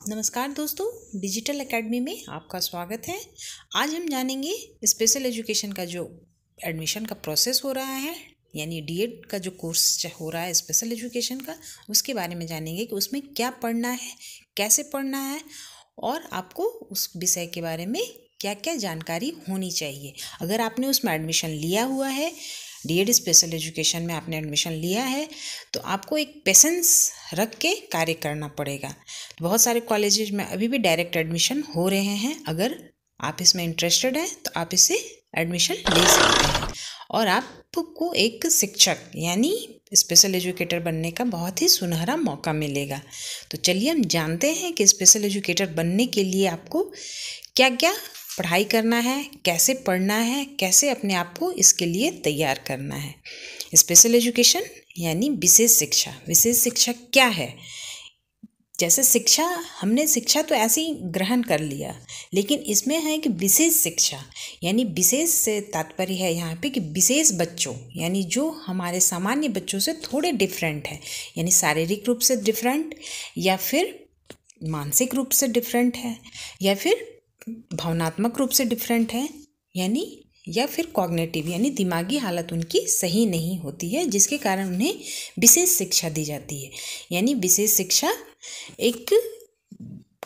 नमस्कार दोस्तों, digital academy में आपका स्वागत है। आज हम जानेंगे स्पेशल एजुकेशन का जो एडमिशन का प्रोसेस हो रहा है, यानी डीएड का जो कोर्स हो रहा है स्पेशल एजुकेशन का, उसके बारे में जानेंगे कि उसमें क्या पढ़ना है, कैसे पढ़ना है और आपको उस विषय के बारे में क्या क्या जानकारी होनी चाहिए। अगर आपने उसमें एडमिशन लिया हुआ है, डीएड स्पेशल एजुकेशन में आपने एडमिशन लिया है, तो आपको एक पेशेंस रख के कार्य करना पड़ेगा। बहुत सारे कॉलेजेज में अभी भी डायरेक्ट एडमिशन हो रहे हैं। अगर आप इसमें इंटरेस्टेड हैं तो आप इससे एडमिशन ले सकते हैं और आपको एक शिक्षक यानी स्पेशल एजुकेटर बनने का बहुत ही सुनहरा मौका मिलेगा। तो चलिए हम जानते हैं कि स्पेशल एजुकेटर बनने के लिए आपको क्या क्या पढ़ाई करना है, कैसे पढ़ना है, कैसे अपने आप को इसके लिए तैयार करना है। स्पेशल एजुकेशन यानी विशेष शिक्षा। विशेष शिक्षा क्या है? जैसे हमने शिक्षा तो ऐसे ही ग्रहण कर लिया, लेकिन इसमें है कि विशेष शिक्षा यानी विशेष से तात्पर्य है यहाँ पे कि विशेष बच्चों यानी जो हमारे सामान्य बच्चों से थोड़े डिफरेंट है, यानी शारीरिक रूप से डिफरेंट या फिर मानसिक रूप से डिफरेंट है या फिर भावनात्मक रूप से डिफरेंट है, यानी या फिर कॉग्निटिव यानी दिमागी हालत उनकी सही नहीं होती है, जिसके कारण उन्हें विशेष शिक्षा दी जाती है। यानी विशेष शिक्षा एक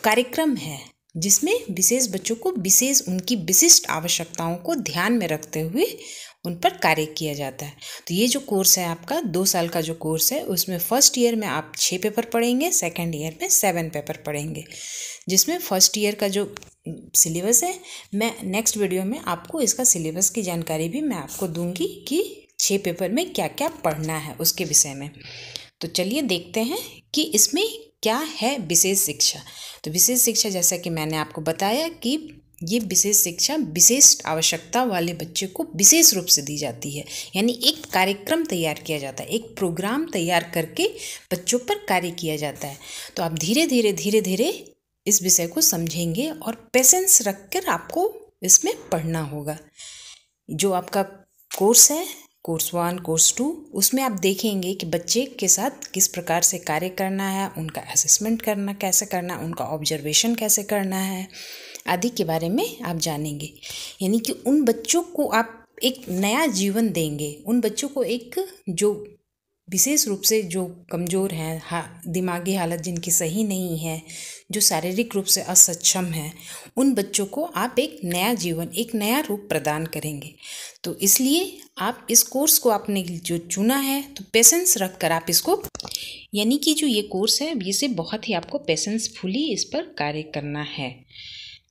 कार्यक्रम है जिसमें विशेष बच्चों को विशेष उनकी विशिष्ट आवश्यकताओं को ध्यान में रखते हुए उन पर कार्य किया जाता है। तो ये जो कोर्स है आपका 2 साल का जो कोर्स है, उसमें फर्स्ट ईयर में आप 6 पेपर पढ़ेंगे, सेकंड ईयर में 7 पेपर पढ़ेंगे। जिसमें फर्स्ट ईयर का जो सिलेबस है, मैं नेक्स्ट वीडियो में आपको इसका सिलेबस की जानकारी भी मैं आपको दूंगी कि 6 पेपर में क्या क्या पढ़ना है उसके विषय में। तो चलिए देखते हैं कि इसमें क्या है विशेष शिक्षा। तो विशेष शिक्षा जैसा कि मैंने आपको बताया कि ये विशेष शिक्षा विशेष आवश्यकता वाले बच्चे को विशेष रूप से दी जाती है, यानी एक कार्यक्रम तैयार किया जाता है, एक प्रोग्राम तैयार करके बच्चों पर कार्य किया जाता है। तो आप धीरे धीरे इस विषय को समझेंगे और पेशेंस रखकर आपको इसमें पढ़ना होगा। जो आपका कोर्स है, कोर्स 1, कोर्स 2, उसमें आप देखेंगे कि बच्चे के साथ किस प्रकार से कार्य करना है, उनका असेसमेंट करना कैसे करना है, उनका ऑब्जर्वेशन कैसे करना है आदि के बारे में आप जानेंगे। यानी कि उन बच्चों को आप एक नया जीवन देंगे, उन बच्चों को एक जो विशेष रूप से जो कमज़ोर हैं, दिमागी हालत जिनकी सही नहीं है, जो शारीरिक रूप से असक्षम हैं, उन बच्चों को आप एक नया जीवन, एक नया रूप प्रदान करेंगे। तो इसलिए आप इस कोर्स को आपने जो चुना है, तो पेशेंस रख कर आप इसको, यानी कि जो ये कोर्स है, इसे बहुत ही आपको पेशेंसफुली इस पर कार्य करना है।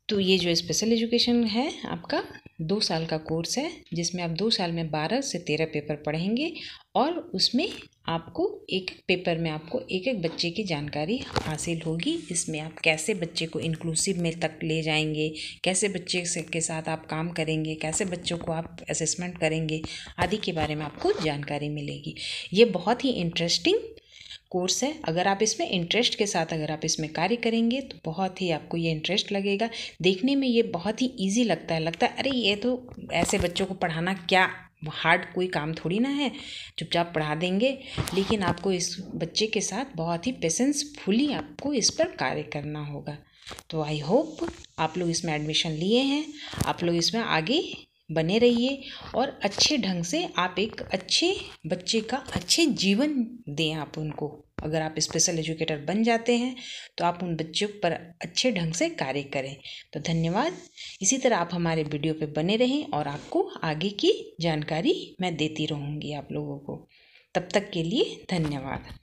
तो ये जो स्पेशल एजुकेशन है आपका 2 साल का कोर्स है, जिसमें आप 2 साल में 12 से 13 पेपर पढ़ेंगे और उसमें आपको एक पेपर में आपको एक बच्चे की जानकारी हासिल होगी। इसमें आप कैसे बच्चे को इंक्लूसिव में तक ले जाएंगे, कैसे बच्चे के साथ आप काम करेंगे, कैसे बच्चों को आप असेसमेंट करेंगे आदि के बारे में आपको जानकारी मिलेगी। ये बहुत ही इंटरेस्टिंग कोर्स है। अगर आप इसमें इंटरेस्ट के साथ अगर आप इसमें कार्य करेंगे तो बहुत ही आपको ये इंटरेस्ट लगेगा। देखने में ये बहुत ही इजी लगता है अरे ये तो ऐसे बच्चों को पढ़ाना क्या हार्ड कोई काम थोड़ी ना है, चुपचाप पढ़ा देंगे। लेकिन आपको इस बच्चे के साथ बहुत ही पेशेंसफुली आपको इस पर कार्य करना होगा। तो आई होप आप लोग इसमें एडमिशन लिए हैं, आप लोग इसमें आगे बने रहिए और अच्छे ढंग से आप एक अच्छे बच्चे का अच्छे जीवन दें आप उनको। अगर आप स्पेशल एजुकेटर बन जाते हैं तो आप उन बच्चों पर अच्छे ढंग से कार्य करें। तो धन्यवाद। इसी तरह आप हमारे वीडियो पे बने रहें और आपको आगे की जानकारी मैं देती रहूँगी आप लोगों को। तब तक के लिए धन्यवाद।